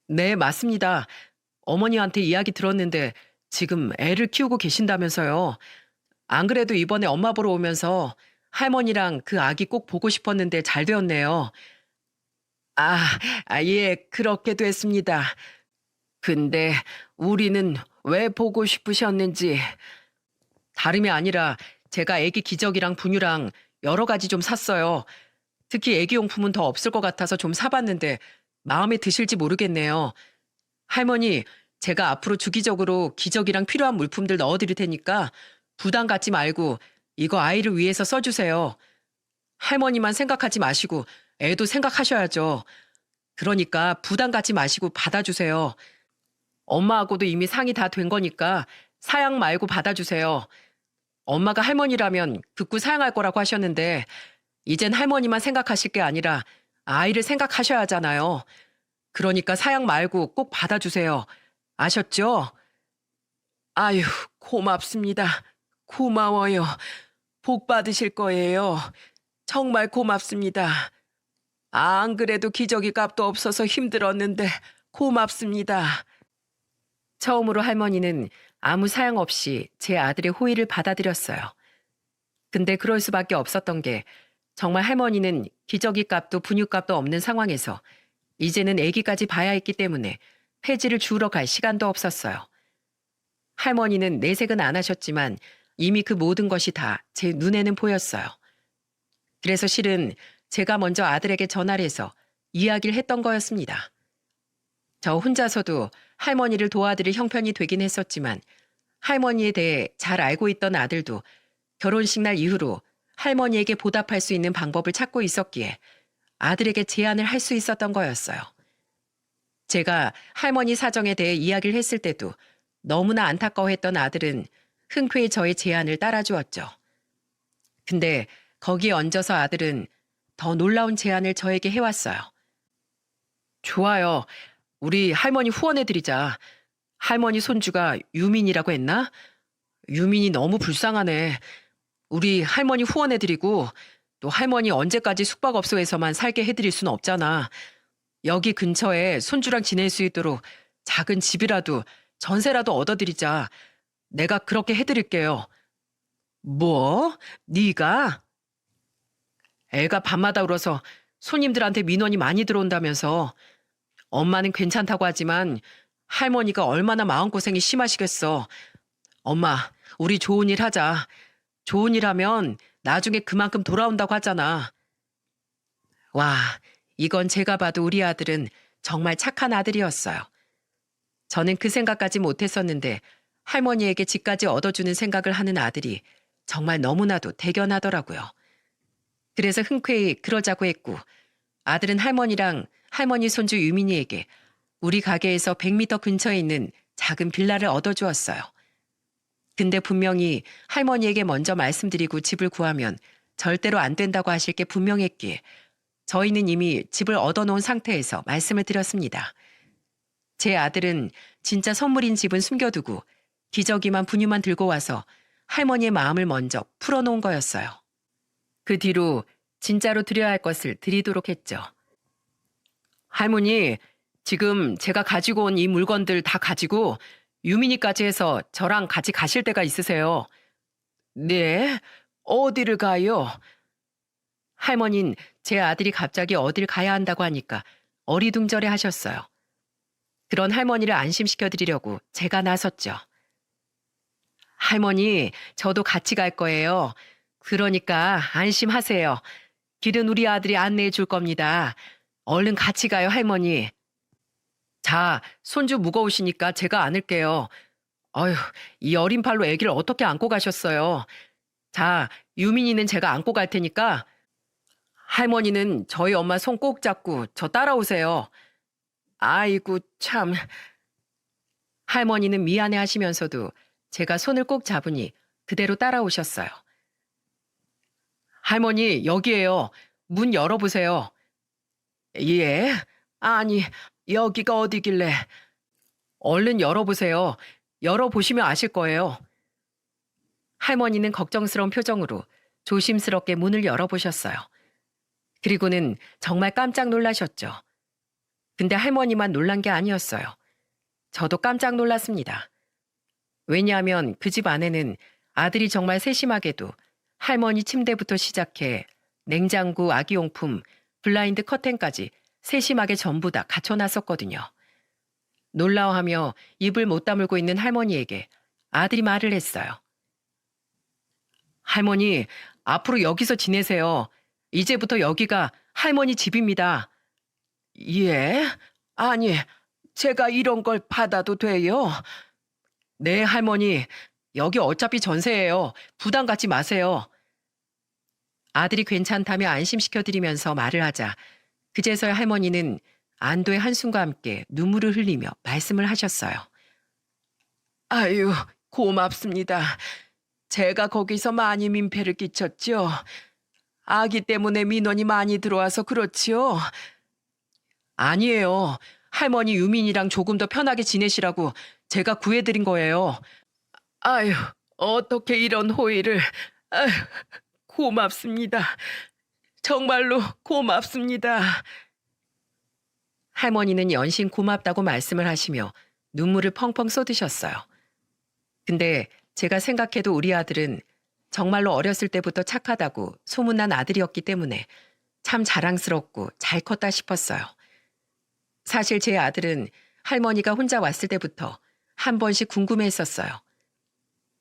네, 맞습니다. 어머니한테 이야기 들었는데 지금 애를 키우고 계신다면서요. 안 그래도 이번에 엄마 보러 오면서 할머니랑 그 아기 꼭 보고 싶었는데 잘 되었네요. 예, 그렇게 됐습니다. 근데 우리는 왜 보고 싶으셨는지. 다름이 아니라 제가 애기 기저귀랑 분유랑 여러 가지 좀 샀어요. 특히 애기용품은 더 없을 것 같아서 좀 사봤는데 마음에 드실지 모르겠네요. 할머니, 제가 앞으로 주기적으로 기저귀랑 필요한 물품들 넣어드릴 테니까 부담 갖지 말고 이거 아이를 위해서 써주세요. 할머니만 생각하지 마시고 애도 생각하셔야죠. 그러니까 부담 갖지 마시고 받아주세요. 엄마하고도 이미 상의 다 된 거니까 사양 말고 받아주세요. 엄마가 할머니라면 극구 사양할 거라고 하셨는데 이젠 할머니만 생각하실 게 아니라 아이를 생각하셔야 하잖아요. 그러니까 사양 말고 꼭 받아주세요. 아셨죠? 아유, 고맙습니다. 고마워요. 복 받으실 거예요. 정말 고맙습니다. 안 그래도 기저귀 값도 없어서 힘들었는데 고맙습니다. 처음으로 할머니는 아무 사양 없이 제 아들의 호의를 받아들였어요. 근데 그럴 수밖에 없었던 게 정말 할머니는 기저귀 값도 분유 값도 없는 상황에서 이제는 아기까지 봐야 했기 때문에 폐지를 주우러 갈 시간도 없었어요. 할머니는 내색은 안 하셨지만 이미 그 모든 것이 다 제 눈에는 보였어요. 그래서 실은 제가 먼저 아들에게 전화를 해서 이야기를 했던 거였습니다. 저 혼자서도 할머니를 도와드릴 형편이 되긴 했었지만 할머니에 대해 잘 알고 있던 아들도 결혼식 날 이후로 할머니에게 보답할 수 있는 방법을 찾고 있었기에 아들에게 제안을 할 수 있었던 거였어요. 제가 할머니 사정에 대해 이야기를 했을 때도 너무나 안타까워했던 아들은 흔쾌히 저의 제안을 따라주었죠. 근데 거기에 얹어서 아들은 더 놀라운 제안을 저에게 해왔어요. 좋아요. 우리 할머니 후원해드리자. 할머니 손주가 유민이라고 했나? 유민이 너무 불쌍하네. 우리 할머니 후원해드리고 또 할머니 언제까지 숙박업소에서만 살게 해드릴 수는 없잖아. 여기 근처에 손주랑 지낼 수 있도록 작은 집이라도 전세라도 얻어드리자. 내가 그렇게 해드릴게요. 뭐? 네가? 애가 밤마다 울어서 손님들한테 민원이 많이 들어온다면서. 엄마는 괜찮다고 하지만 할머니가 얼마나 마음고생이 심하시겠어. 엄마, 우리 좋은 일 하자. 좋은 일 하면 나중에 그만큼 돌아온다고 하잖아. 와, 이건 제가 봐도 우리 아들은 정말 착한 아들이었어요. 저는 그 생각까지 못했었는데 할머니에게 집까지 얻어주는 생각을 하는 아들이 정말 너무나도 대견하더라고요. 그래서 흔쾌히 그러자고 했고 아들은 할머니랑 할머니 손주 유민이에게 우리 가게에서 100m 근처에 있는 작은 빌라를 얻어주었어요. 근데 분명히 할머니에게 먼저 말씀드리고 집을 구하면 절대로 안 된다고 하실 게 분명했기에 저희는 이미 집을 얻어놓은 상태에서 말씀을 드렸습니다. 제 아들은 진짜 선물인 집은 숨겨두고 기저귀만 분유만 들고 와서 할머니의 마음을 먼저 풀어놓은 거였어요. 그 뒤로 진짜로 드려야 할 것을 드리도록 했죠. 할머니, 지금 제가 가지고 온 이 물건들 다 가지고 유민이까지 해서 저랑 같이 가실 데가 있으세요. 네? 어디를 가요? 할머니는 제 아들이 갑자기 어딜 가야 한다고 하니까 어리둥절해 하셨어요. 그런 할머니를 안심시켜 드리려고 제가 나섰죠. 할머니, 저도 같이 갈 거예요. 그러니까 안심하세요. 길은 우리 아들이 안내해 줄 겁니다. 얼른 같이 가요, 할머니. 자, 손주 무거우시니까 제가 안을게요. 어휴, 이 어린 팔로 아기를 어떻게 안고 가셨어요? 자, 유민이는 제가 안고 갈 테니까 할머니는 저희 엄마 손 꼭 잡고 저 따라오세요. 아이고, 참. 할머니는 미안해 하시면서도 제가 손을 꼭 잡으니 그대로 따라오셨어요. 할머니, 여기에요. 문 열어보세요. 예? 아니, 여기가 어디길래. 얼른 열어보세요. 열어보시면 아실 거예요. 할머니는 걱정스러운 표정으로 조심스럽게 문을 열어보셨어요. 그리고는 정말 깜짝 놀라셨죠. 근데 할머니만 놀란 게 아니었어요. 저도 깜짝 놀랐습니다. 왜냐하면 그 집 안에는 아들이 정말 세심하게도 할머니 침대부터 시작해 냉장고, 아기용품, 블라인드 커튼까지 세심하게 전부 다 갖춰놨었거든요. 놀라워하며 입을 못 다물고 있는 할머니에게 아들이 말을 했어요. 할머니, 앞으로 여기서 지내세요. 이제부터 여기가 할머니 집입니다. 예? 아니, 제가 이런 걸 받아도 돼요? 네, 할머니. 여기 어차피 전세예요. 부담 갖지 마세요. 아들이 괜찮다며 안심시켜드리면서 말을 하자 그제서야 할머니는 안도의 한숨과 함께 눈물을 흘리며 말씀을 하셨어요. 아유, 고맙습니다. 제가 거기서 많이 민폐를 끼쳤죠. 아기 때문에 민원이 많이 들어와서 그렇지요. 아니에요. 할머니 유민이랑 조금 더 편하게 지내시라고 제가 구해드린 거예요. 아유, 어떻게 이런 호의를. 아유, 고맙습니다. 정말로 고맙습니다. 할머니는 연신 고맙다고 말씀을 하시며 눈물을 펑펑 쏟으셨어요. 근데 제가 생각해도 우리 아들은 정말로 어렸을 때부터 착하다고 소문난 아들이었기 때문에 참 자랑스럽고 잘 컸다 싶었어요. 사실 제 아들은 할머니가 혼자 왔을 때부터 한 번씩 궁금해했었어요.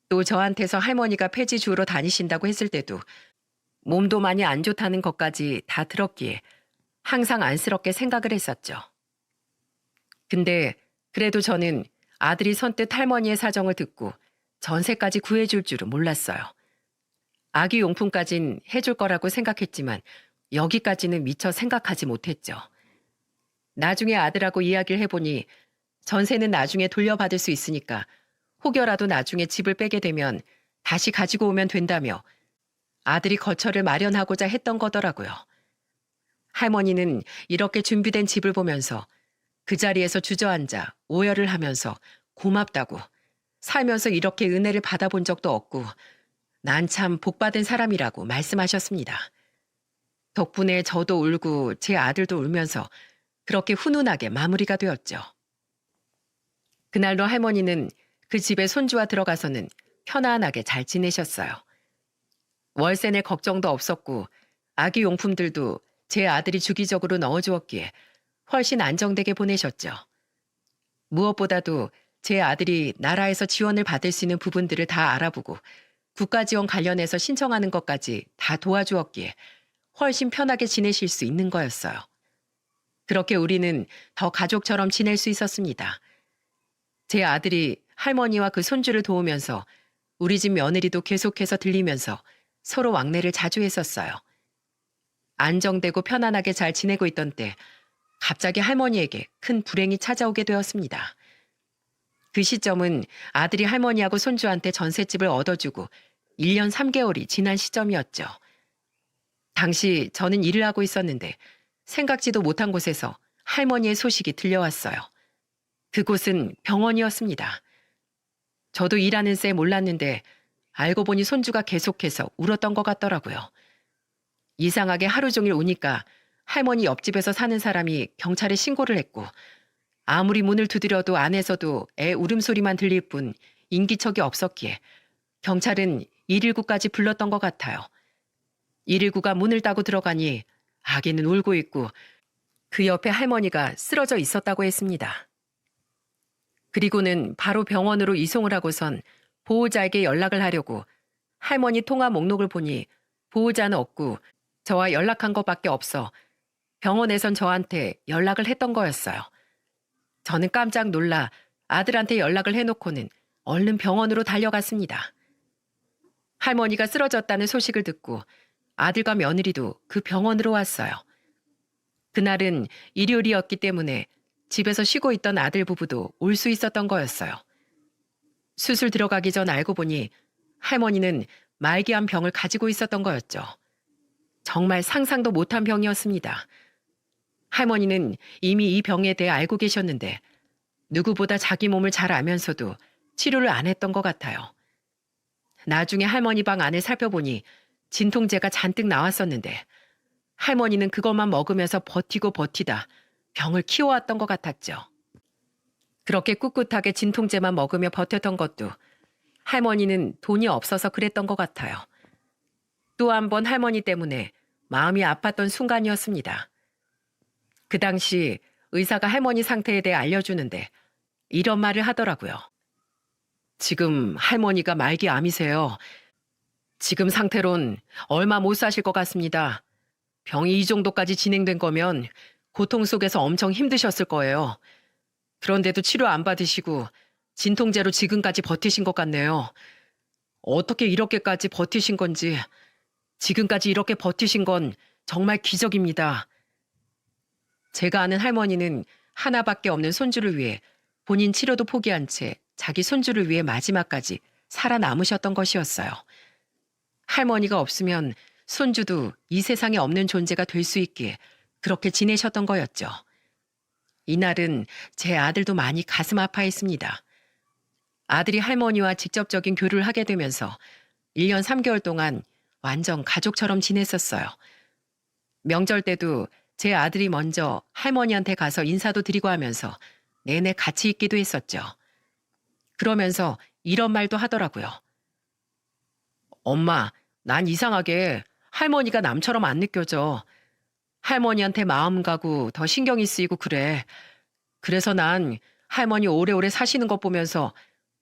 또 저한테서 할머니가 폐지 주우러 다니신다고 했을 때도 몸도 많이 안 좋다는 것까지 다 들었기에 항상 안쓰럽게 생각을 했었죠. 근데 그래도 저는 아들이 선뜻 할머니의 사정을 듣고 전세까지 구해줄 줄은 몰랐어요. 아기 용품까진 해줄 거라고 생각했지만 여기까지는 미처 생각하지 못했죠. 나중에 아들하고 이야기를 해보니 전세는 나중에 돌려받을 수 있으니까 혹여라도 나중에 집을 빼게 되면 다시 가지고 오면 된다며 아들이 거처를 마련하고자 했던 거더라고요. 할머니는 이렇게 준비된 집을 보면서 그 자리에서 주저앉아 오열을 하면서 고맙다고 살면서 이렇게 은혜를 받아본 적도 없고 난 참 복받은 사람이라고 말씀하셨습니다. 덕분에 저도 울고 제 아들도 울면서 그렇게 훈훈하게 마무리가 되었죠. 그날로 할머니는 그 집에 손주와 들어가서는 편안하게 잘 지내셨어요. 월세 낼 걱정도 없었고 아기 용품들도 제 아들이 주기적으로 넣어주었기에 훨씬 안정되게 보내셨죠. 무엇보다도 제 아들이 나라에서 지원을 받을 수 있는 부분들을 다 알아보고 국가지원 관련해서 신청하는 것까지 다 도와주었기에 훨씬 편하게 지내실 수 있는 거였어요. 그렇게 우리는 더 가족처럼 지낼 수 있었습니다. 제 아들이 할머니와 그 손주를 도우면서 우리 집 며느리도 계속해서 들리면서 서로 왕래를 자주 했었어요. 안정되고 편안하게 잘 지내고 있던 때 갑자기 할머니에게 큰 불행이 찾아오게 되었습니다. 그 시점은 아들이 할머니하고 손주한테 전셋집을 얻어주고 1년 3개월이 지난 시점이었죠. 당시 저는 일을 하고 있었는데 생각지도 못한 곳에서 할머니의 소식이 들려왔어요. 그곳은 병원이었습니다. 저도 일하는 새 몰랐는데 알고 보니 손주가 계속해서 울었던 것 같더라고요. 이상하게 하루 종일 우니까 할머니 옆집에서 사는 사람이 경찰에 신고를 했고 아무리 문을 두드려도 안에서도 애 울음소리만 들릴 뿐 인기척이 없었기에 경찰은 119까지 불렀던 것 같아요. 119가 문을 따고 들어가니 아기는 울고 있고 그 옆에 할머니가 쓰러져 있었다고 했습니다. 그리고는 바로 병원으로 이송을 하고선 보호자에게 연락을 하려고 할머니 통화 목록을 보니 보호자는 없고 저와 연락한 것밖에 없어 병원에선 저한테 연락을 했던 거였어요. 저는 깜짝 놀라 아들한테 연락을 해놓고는 얼른 병원으로 달려갔습니다. 할머니가 쓰러졌다는 소식을 듣고 아들과 며느리도 그 병원으로 왔어요. 그날은 일요일이었기 때문에 집에서 쉬고 있던 아들 부부도 올 수 있었던 거였어요. 수술 들어가기 전 알고 보니 할머니는 말기암 병을 가지고 있었던 거였죠. 정말 상상도 못한 병이었습니다. 할머니는 이미 이 병에 대해 알고 계셨는데 누구보다 자기 몸을 잘 알면서도 치료를 안 했던 것 같아요. 나중에 할머니 방 안을 살펴보니 진통제가 잔뜩 나왔었는데 할머니는 그것만 먹으면서 버티고 버티다 병을 키워왔던 것 같았죠. 그렇게 꿋꿋하게 진통제만 먹으며 버텼던 것도 할머니는 돈이 없어서 그랬던 것 같아요. 또 한 번 할머니 때문에 마음이 아팠던 순간이었습니다. 그 당시 의사가 할머니 상태에 대해 알려주는데 이런 말을 하더라고요. 지금 할머니가 말기암이세요. 지금 상태론 얼마 못 사실 것 같습니다. 병이 이 정도까지 진행된 거면 고통 속에서 엄청 힘드셨을 거예요. 그런데도 치료 안 받으시고 진통제로 지금까지 버티신 것 같네요. 어떻게 이렇게까지 버티신 건지, 지금까지 이렇게 버티신 건 정말 기적입니다. 제가 아는 할머니는 하나밖에 없는 손주를 위해 본인 치료도 포기한 채 자기 손주를 위해 마지막까지 살아남으셨던 것이었어요. 할머니가 없으면 손주도 이 세상에 없는 존재가 될 수 있기에 그렇게 지내셨던 거였죠. 이날은 제 아들도 많이 가슴 아파했습니다. 아들이 할머니와 직접적인 교류를 하게 되면서 1년 3개월 동안 완전 가족처럼 지냈었어요. 명절 때도 제 아들이 먼저 할머니한테 가서 인사도 드리고 하면서 내내 같이 있기도 했었죠. 그러면서 이런 말도 하더라고요. 엄마, 난 이상하게 할머니가 남처럼 안 느껴져. 할머니한테 마음 가고 더 신경이 쓰이고 그래. 그래서 난 할머니 오래오래 사시는 것 보면서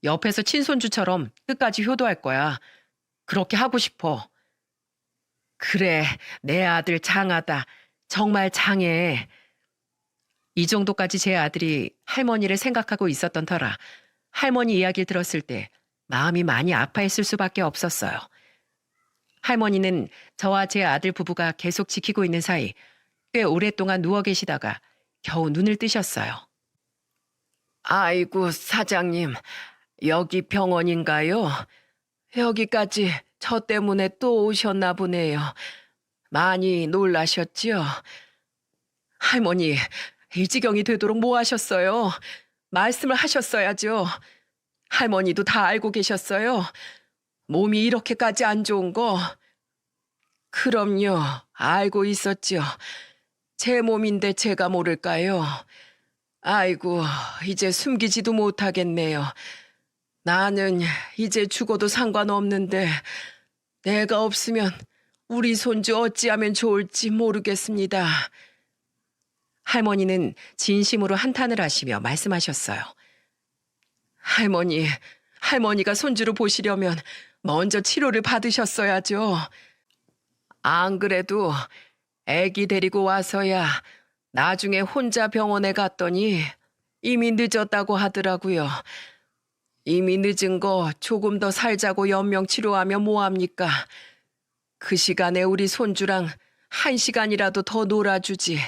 옆에서 친손주처럼 끝까지 효도할 거야. 그렇게 하고 싶어. 그래, 내 아들 장하다. 정말 장해. 이 정도까지 제 아들이 할머니를 생각하고 있었던 터라 할머니 이야기를 들었을 때 마음이 많이 아파했을 수밖에 없었어요. 할머니는 저와 제 아들 부부가 계속 지키고 있는 사이 꽤 오랫동안 누워 계시다가 겨우 눈을 뜨셨어요. 아이고, 사장님, 여기 병원인가요? 여기까지 저 때문에 또 오셨나 보네요. 많이 놀라셨지요? 할머니, 이 지경이 되도록 뭐 하셨어요? 말씀을 하셨어야죠. 할머니도 다 알고 계셨어요. 몸이 이렇게까지 안 좋은 거. 그럼요, 알고 있었죠. 제 몸인데 제가 모를까요? 아이고, 이제 숨기지도 못하겠네요. 나는 이제 죽어도 상관없는데 내가 없으면 우리 손주 어찌하면 좋을지 모르겠습니다. 할머니는 진심으로 한탄을 하시며 말씀하셨어요. 할머니가 손주를 보시려면 먼저 치료를 받으셨어야죠. 안 그래도 애기 데리고 와서야 나중에 혼자 병원에 갔더니 이미 늦었다고 하더라고요. 이미 늦은 거 조금 더 살자고 연명 치료하면 뭐합니까? 그 시간에 우리 손주랑 1시간이라도 더 놀아주지.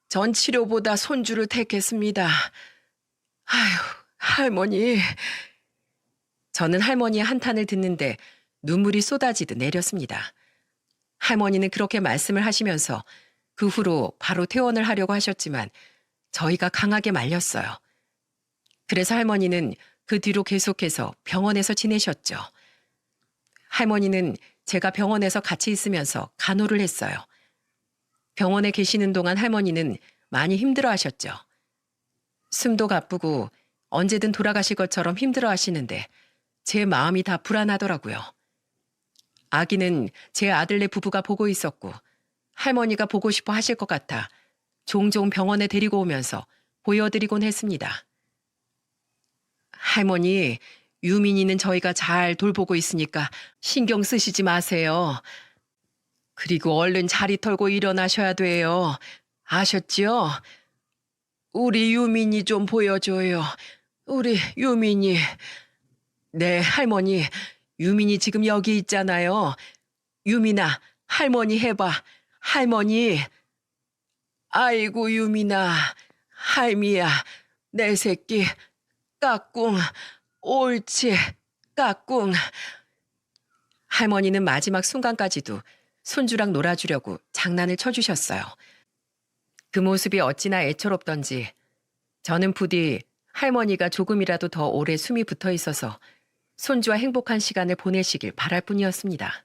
전 치료보다 손주를 택했습니다. 아휴, 할머니. 저는 할머니의 한탄을 듣는데 눈물이 쏟아지듯 내렸습니다. 할머니는 그렇게 말씀을 하시면서 그 후로 바로 퇴원을 하려고 하셨지만 저희가 강하게 말렸어요. 그래서 할머니는 그 뒤로 계속해서 병원에서 지내셨죠. 할머니는 제가 병원에서 같이 있으면서 간호를 했어요. 병원에 계시는 동안 할머니는 많이 힘들어 하셨죠. 숨도 가쁘고 언제든 돌아가실 것처럼 힘들어 하시는데 제 마음이 다 불안하더라고요. 아기는 제 아들네 부부가 보고 있었고 할머니가 보고 싶어 하실 것 같아 종종 병원에 데리고 오면서 보여드리곤 했습니다. 할머니, 유민이는 저희가 잘 돌보고 있으니까 신경 쓰시지 마세요. 그리고 얼른 자리 털고 일어나셔야 돼요. 아셨지요? 우리 유민이 좀 보여줘요. 우리 유민이. 네, 할머니. 유민이 지금 여기 있잖아요. 유민아, 할머니 해봐. 할머니. 아이고, 유민아. 할미야, 내 새끼. 까꿍. 옳지. 까꿍. 할머니는 마지막 순간까지도 손주랑 놀아주려고 장난을 쳐주셨어요. 그 모습이 어찌나 애처롭던지 저는 부디 할머니가 조금이라도 더 오래 숨이 붙어 있어서 손주와 행복한 시간을 보내시길 바랄 뿐이었습니다.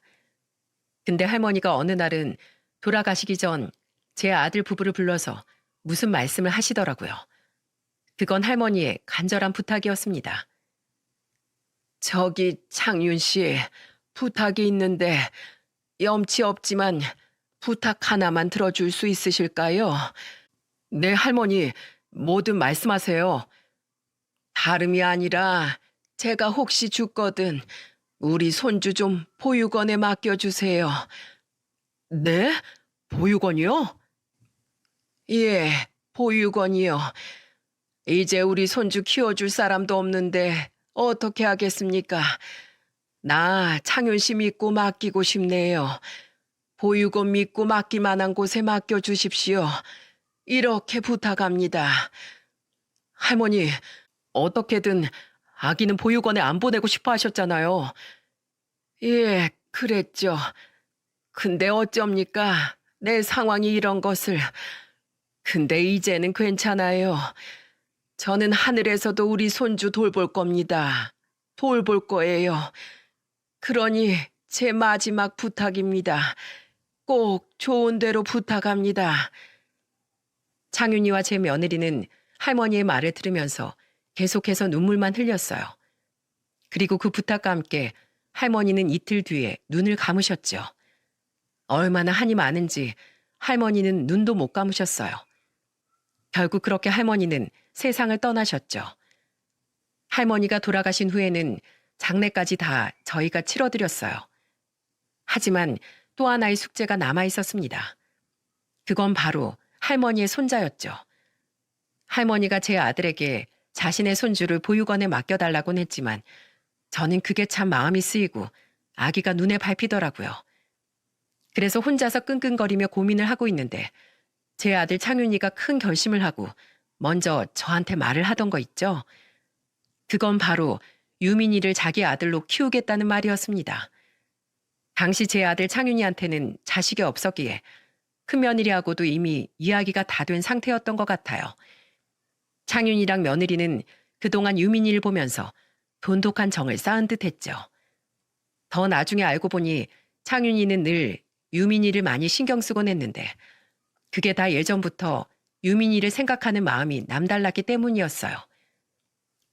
근데 할머니가 어느 날은 돌아가시기 전 제 아들 부부를 불러서 무슨 말씀을 하시더라고요. 그건 할머니의 간절한 부탁이었습니다. 저기 창윤 씨, 부탁이 있는데 염치 없지만 부탁 하나만 들어줄 수 있으실까요? 네, 할머니, 뭐든 말씀하세요. 다름이 아니라 제가 혹시 죽거든 우리 손주 좀 보육원에 맡겨주세요. 네? 보육원이요? 예, 보육원이요. 이제 우리 손주 키워줄 사람도 없는데 어떻게 하겠습니까? 나 창윤 씨 믿고 맡기고 싶네요. 보육원 믿고 맡길 만한 곳에 맡겨주십시오. 이렇게 부탁합니다. 할머니, 어떻게든 아기는 보육원에 안 보내고 싶어 하셨잖아요. 예, 그랬죠. 근데 어쩝니까? 내 상황이 이런 것을. 근데 이제는 괜찮아요. 저는 하늘에서도 우리 손주 돌볼 겁니다. 돌볼 거예요. 그러니 제 마지막 부탁입니다. 꼭 좋은 대로 부탁합니다. 창윤이와 제 며느리는 할머니의 말을 들으면서 계속해서 눈물만 흘렸어요. 그리고 그 부탁과 함께 할머니는 이틀 뒤에 눈을 감으셨죠. 얼마나 한이 많은지 할머니는 눈도 못 감으셨어요. 결국 그렇게 할머니는 세상을 떠나셨죠. 할머니가 돌아가신 후에는 장례까지 다 저희가 치러드렸어요. 하지만 또 하나의 숙제가 남아 있었습니다. 그건 바로 할머니의 손자였죠. 할머니가 제 아들에게 자신의 손주를 보육원에 맡겨달라고는 했지만 저는 그게 참 마음이 쓰이고 아기가 눈에 밟히더라고요. 그래서 혼자서 끙끙거리며 고민을 하고 있는데 제 아들 창윤이가 큰 결심을 하고 먼저 저한테 말을 하던 거 있죠? 그건 바로 유민이를 자기 아들로 키우겠다는 말이었습니다. 당시 제 아들 창윤이한테는 자식이 없었기에 큰며느리하고도 이미 이야기가 다 된 상태였던 것 같아요. 창윤이랑 며느리는 그동안 유민이를 보면서 돈독한 정을 쌓은 듯 했죠. 더 나중에 알고 보니 창윤이는 늘 유민이를 많이 신경 쓰곤 했는데 그게 다 예전부터 유민이를 생각하는 마음이 남달랐기 때문이었어요.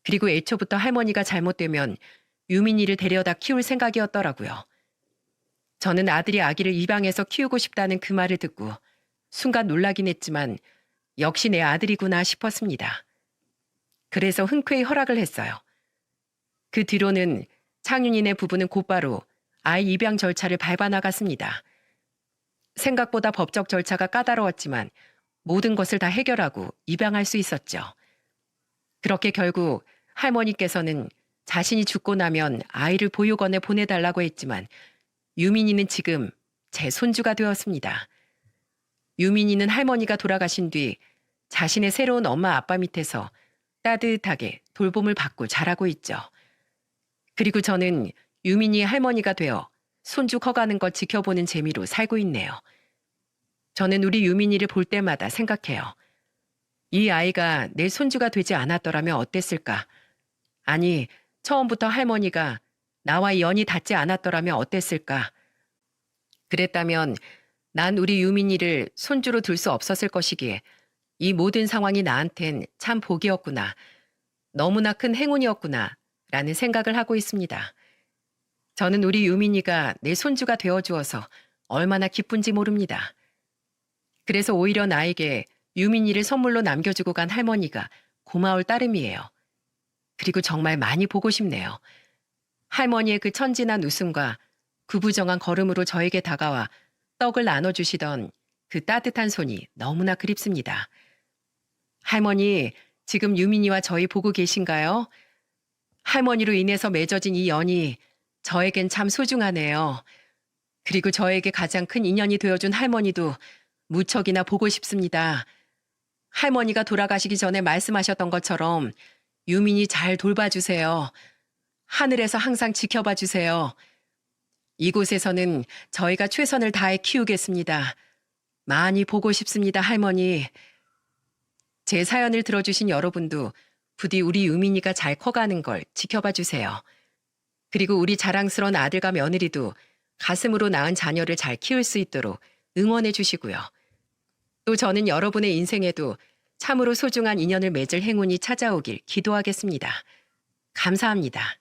그리고 애초부터 할머니가 잘못되면 유민이를 데려다 키울 생각이었더라고요. 저는 아들이 아기를 입양해서 키우고 싶다는 그 말을 듣고 순간 놀라긴 했지만 역시 내 아들이구나 싶었습니다. 그래서 흔쾌히 허락을 했어요. 그 뒤로는 창윤이네 부부는 곧바로 아이 입양 절차를 밟아 나갔습니다. 생각보다 법적 절차가 까다로웠지만 모든 것을 다 해결하고 입양할 수 있었죠. 그렇게 결국 할머니께서는 자신이 죽고 나면 아이를 보육원에 보내달라고 했지만 유민이는 지금 제 손주가 되었습니다. 유민이는 할머니가 돌아가신 뒤 자신의 새로운 엄마 아빠 밑에서 따뜻하게 돌봄을 받고 자라고 있죠. 그리고 저는 유민이의 할머니가 되어 손주 커가는 것 지켜보는 재미로 살고 있네요. 저는 우리 유민이를 볼 때마다 생각해요. 이 아이가 내 손주가 되지 않았더라면 어땠을까? 아니, 처음부터 할머니가 나와 연이 닿지 않았더라면 어땠을까? 그랬다면 난 우리 유민이를 손주로 둘 수 없었을 것이기에 이 모든 상황이 나한텐 참 복이었구나. 너무나 큰 행운이었구나. 라는 생각을 하고 있습니다. 저는 우리 유민이가 내 손주가 되어주어서 얼마나 기쁜지 모릅니다. 그래서 오히려 나에게 유민이를 선물로 남겨주고 간 할머니가 고마울 따름이에요. 그리고 정말 많이 보고 싶네요. 할머니의 그 천진한 웃음과 구부정한 걸음으로 저에게 다가와 떡을 나눠주시던 그 따뜻한 손이 너무나 그립습니다. 할머니, 지금 유민이와 저희 보고 계신가요? 할머니로 인해서 맺어진 이 연이 저에겐 참 소중하네요. 그리고 저에게 가장 큰 인연이 되어준 할머니도 무척이나 보고 싶습니다. 할머니가 돌아가시기 전에 말씀하셨던 것처럼 유민이 잘 돌봐주세요. 하늘에서 항상 지켜봐 주세요. 이곳에서는 저희가 최선을 다해 키우겠습니다. 많이 보고 싶습니다, 할머니. 제 사연을 들어주신 여러분도 부디 우리 유민이가 잘 커가는 걸 지켜봐 주세요. 그리고 우리 자랑스러운 아들과 며느리도 가슴으로 낳은 자녀를 잘 키울 수 있도록 응원해 주시고요. 또 저는 여러분의 인생에도 참으로 소중한 인연을 맺을 행운이 찾아오길 기도하겠습니다. 감사합니다.